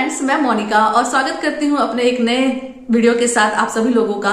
Friends, मैं मोनिका और स्वागत करती हूँ अपने एक नए वीडियो के साथ आप सभी लोगों का।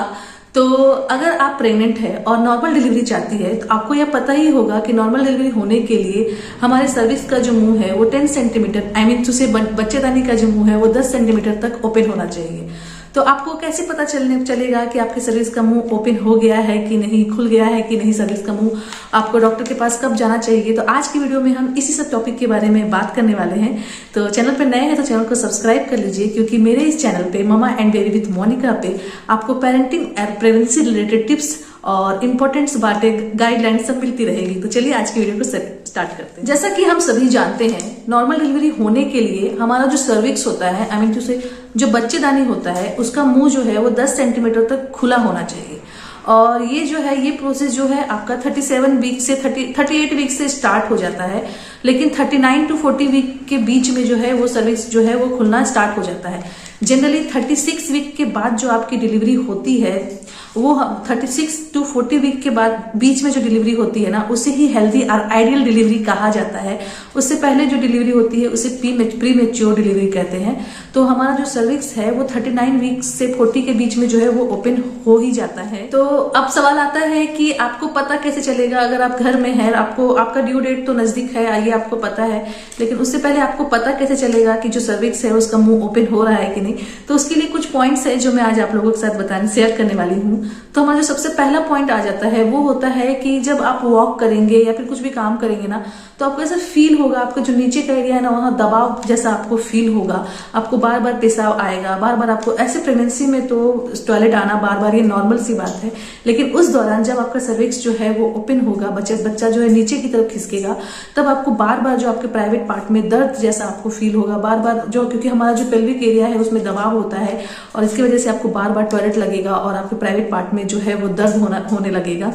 तो अगर आप प्रेग्नेंट है और नॉर्मल डिलीवरी चाहती है तो आपको यह पता ही होगा कि नॉर्मल डिलीवरी होने के लिए हमारे सर्विक्स का जो मुंह है वो 10 सेंटीमीटर बच्चेदानी का जो मुंह है वो 10 सेंटीमीटर तक ओपन होना चाहिए। तो आपको कैसे पता चलेगा कि आपके सर्विक्स का मुंह ओपन हो गया है कि नहीं, खुल गया है कि नहीं सर्विक्स का मुंह, आपको डॉक्टर के पास कब जाना चाहिए। तो आज की वीडियो में हम इसी सब टॉपिक के बारे में बात करने वाले हैं। तो चैनल पे नए हैं तो चैनल को सब्सक्राइब कर लीजिए, क्योंकि मेरे इस चैनल पे mama and baby with Monika पे आपको parenting and pregnancy related tips और इंपॉर्टेंट बातें, गाइडलाइन सब मिलती रहेगी। तो चलिए आज की वीडियो को स्टार्ट करते हैं। जैसा कि हम सभी जानते हैं, नॉर्मल डिलीवरी होने के लिए हमारा जो सर्विक्स होता है, जो बच्चेदानी होता है, उसका मुंह जो है वो 10 सेंटीमीटर तक खुला होना चाहिए। और ये प्रोसेस जो है आपका 37 वीक से 38 वीक से स्टार्ट हो जाता है, लेकिन 39 to 40 वीक के बीच में जो है वो सर्विक्स जो है वो खुलना स्टार्ट हो जाता है। जनरली 36 वीक के बाद जो आपकी डिलीवरी होती है वो 36 to 40 वीक के बाद बीच में जो डिलीवरी होती है ना, उसे ही हेल्दी और आइडियल डिलीवरी कहा जाता है। उससे पहले जो डिलीवरी होती है उसे प्री मैच्योर डिलीवरी कहते हैं। तो हमारा जो सर्विक्स है वो 39 वीक से 40 के बीच में जो है वो ओपन हो ही जाता है। तो अब सवाल आता है कि आपको पता कैसे चलेगा अगर आप घर में है, आपका ड्यू डेट तो नजदीक है, ये आपको पता है, लेकिन उससे पहले आपको पता कैसे चलेगा कि जो सर्विक्स है उसका मुंह ओपन हो रहा है कि नहीं। तो उसके लिए कुछ पॉइंट्स है जो मैं आज आप लोगों के साथ शेयर करने वाली हूँ। तो हमारा जो सबसे पहला पॉइंट आ जाता है वो होता है कि जब आप वॉक करेंगे या फिर कुछ भी काम करेंगे ना, तो आपको ऐसा फील होगा, आपका जो नीचे का एरिया है ना वहां दबाव जैसा आपको फील होगा, आपको बार बार पेशाब आएगा, बार बार आपको ऐसे प्रेगनेंसी में तो टॉयलेट आना बार बार, ये नॉर्मल सी बात है। लेकिन उस दौरान जब आपका सर्विक्स जो है वो ओपन होगा, बच्चा जो है नीचे की तरफ खिसकेगा, तब आपको बार बार जो आपके प्राइवेट पार्ट में दर्द जैसा आपको फील होगा, बार बार क्योंकि हमारा जो पेल्विक एरिया है उसमें दबाव होता है और इसकी वजह से आपको बार बार टॉयलेट लगेगा और आपके प्राइवेट पार्ट में जो है वो दर्द होने लगेगा।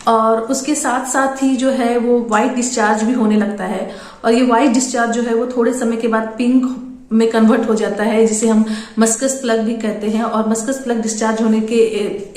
और उसके साथ साथ ही जो है वो व्हाइट डिस्चार्ज भी होने लगता है, और ये व्हाइट डिस्चार्ज जो है वो थोड़े समय के बाद पिंक में कन्वर्ट हो जाता है, जिसे हम मस्कस प्लग भी कहते हैं। और मस्कस प्लग डिस्चार्ज होने के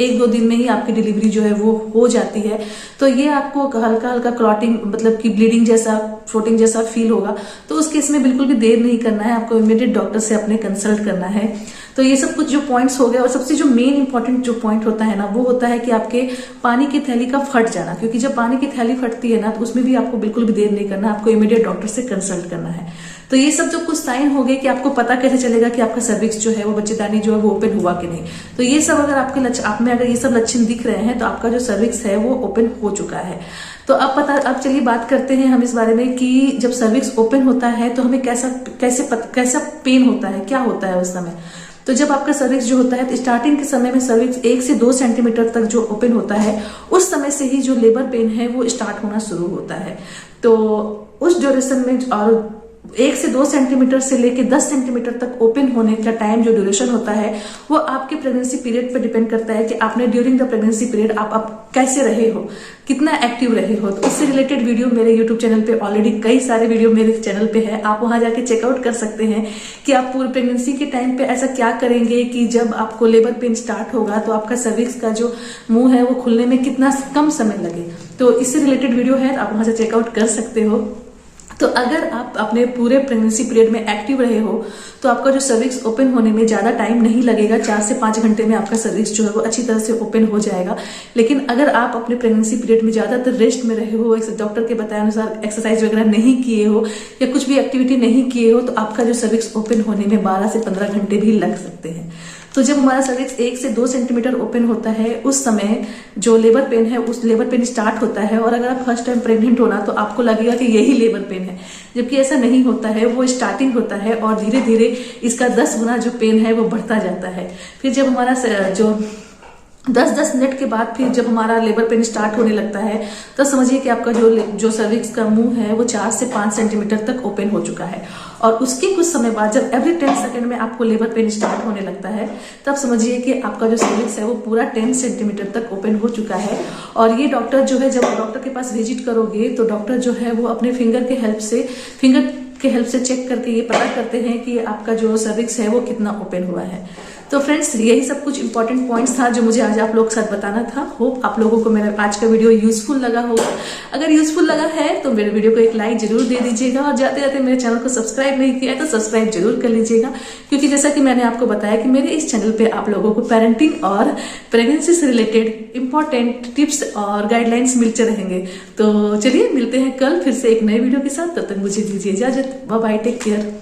1-2 दिन में ही आपकी डिलीवरी जो है वो हो जाती है। तो ये आपको हल्का हल्का क्लॉटिंग, मतलब कि ब्लीडिंग जैसा, फ्लोटिंग जैसा फील होगा। तो उस केस में बिल्कुल भी देर नहीं करना है, आपको इमीडिएट डॉक्टर से अपने कंसल्ट करना है। तो ये सब कुछ जो पॉइंट्स हो गए। और सबसे जो मेन इंपॉर्टेंट जो पॉइंट होता है ना, वो होता है कि आपके पानी की थैली का फट जाना, क्योंकि जब पानी की थैली फटती है ना तो उसमें भी आपको बिल्कुल भी देर नहीं करना, आपको इमीडिएट डॉक्टर से कंसल्ट करना है। तो ये सब जो कुछ साइन हो गए कि आपको पता कैसे चलेगा कि आपका सर्विक्स जो है वो बच्चेदानी जो है वो ओपन हुआ कि नहीं। तो ये सब अगर आप में अगर ये सब लक्षण दिख रहे हैं तो आपका जो सर्विक्स है वो ओपन हो चुका है। तो अब चलिए बात करते हैं हम इस बारे में कि जब सर्विक्स ओपन होता है तो हमें कैसा पेन होता है, क्या होता है उस समय। तो जब आपका सर्विक्स जो होता है तो स्टार्टिंग के समय में सर्विक्स 1 से 2 सेंटीमीटर तक जो ओपन होता है, उस समय से ही जो लेबर पेन है वो स्टार्ट होना शुरू होता है। तो उस ड्यूरेशन में, और 1 से 2 सेंटीमीटर से लेके 10 सेंटीमीटर तक ओपन होने का टाइम जो ड्यूरेशन होता है वो आपके प्रेगनेंसी पीरियड पर डिपेंड करता है कि आपने ड्यूरिंग द प्रेगनेंसी पीरियड आप कैसे रहे हो, कितना एक्टिव रहे हो। तो उससे रिलेटेड वीडियो मेरे यूट्यूब चैनल पे ऑलरेडी कई सारे वीडियो मेरे चैनल पे है, आप वहां जाके चेकआउट कर सकते हैं कि आप पूरे प्रेगनेंसी के टाइम पे ऐसा क्या करेंगे कि जब आपको लेबर पेन स्टार्ट होगा तो आपका सर्विक्स का जो मुंह है वो खुलने में कितना कम समय लगे। तो इससे रिलेटेड वीडियो है, आप वहां से चेकआउट कर सकते हो। तो अगर आप अपने पूरे प्रेगनेंसी पीरियड में एक्टिव रहे हो तो आपका जो सर्विक्स ओपन होने में ज्यादा टाइम नहीं लगेगा, 4 से 5 घंटे में आपका सर्विक्स जो है वो अच्छी तरह से ओपन हो जाएगा। लेकिन अगर आप अपने प्रेगनेंसी पीरियड में ज्यादातर रेस्ट में रहे हो, डॉक्टर के बताए अनुसार एक्सरसाइज वगैरह नहीं किए हो या कुछ भी एक्टिविटी नहीं किए हो, तो आपका जो सर्विक्स ओपन होने में 12 से 15 घंटे भी लग सकते हैं। तो जब हमारा सर्विक्स 1 से 2 सेंटीमीटर ओपन होता है उस समय जो लेबर पेन है, उस लेबर पेन स्टार्ट होता है। और अगर आप फर्स्ट टाइम प्रेग्नेंट होना तो आपको लगेगा कि यही लेबर पेन है, जबकि ऐसा नहीं होता है, वो स्टार्टिंग होता है और धीरे धीरे इसका 10 गुना जो पेन है वो बढ़ता जाता है। फिर जब हमारा जो 10 मिनट के बाद फिर जब हमारा लेबर पेन स्टार्ट होने लगता है तो समझिए कि आपका जो सर्विक्स का मुंह है वो 4 से 5 सेंटीमीटर तक ओपन हो चुका है। और उसके कुछ समय बाद जब एवरी 10 सेकंड में आपको लेबर पेन स्टार्ट होने लगता है, तब समझिए कि आपका जो सर्विक्स है वो पूरा 10 सेंटीमीटर तक ओपन हो चुका है। और ये डॉक्टर जो है, जब डॉक्टर के पास विजिट करोगे तो डॉक्टर जो है वो अपने फिंगर के हेल्प से चेक करके ये पता करते हैं कि आपका जो सर्विक्स है वो कितना ओपन हुआ है। तो फ्रेंड्स यही सब कुछ इंपॉर्टेंट पॉइंट्स था जो मुझे आज आप लोग के साथ बताना था। होप आप लोगों को मेरा आज का वीडियो यूजफुल लगा होगा। अगर यूजफुल लगा है तो मेरे वीडियो को एक लाइक जरूर दे दीजिएगा, और जाते जाते मेरे चैनल को सब्सक्राइब नहीं किया है तो सब्सक्राइब जरूर कर लीजिएगा, क्योंकि जैसा कि मैंने आपको बताया कि मेरे इस चैनल पे आप लोगों को पेरेंटिंग और प्रेगनेंसी से रिलेटेड इंपॉर्टेंट टिप्स और गाइडलाइंस मिलते रहेंगे। तो चलिए मिलते हैं कल फिर से एक नए वीडियो के साथ। तब तक मुझे दीजिए इजाजत। Bye bye, take care.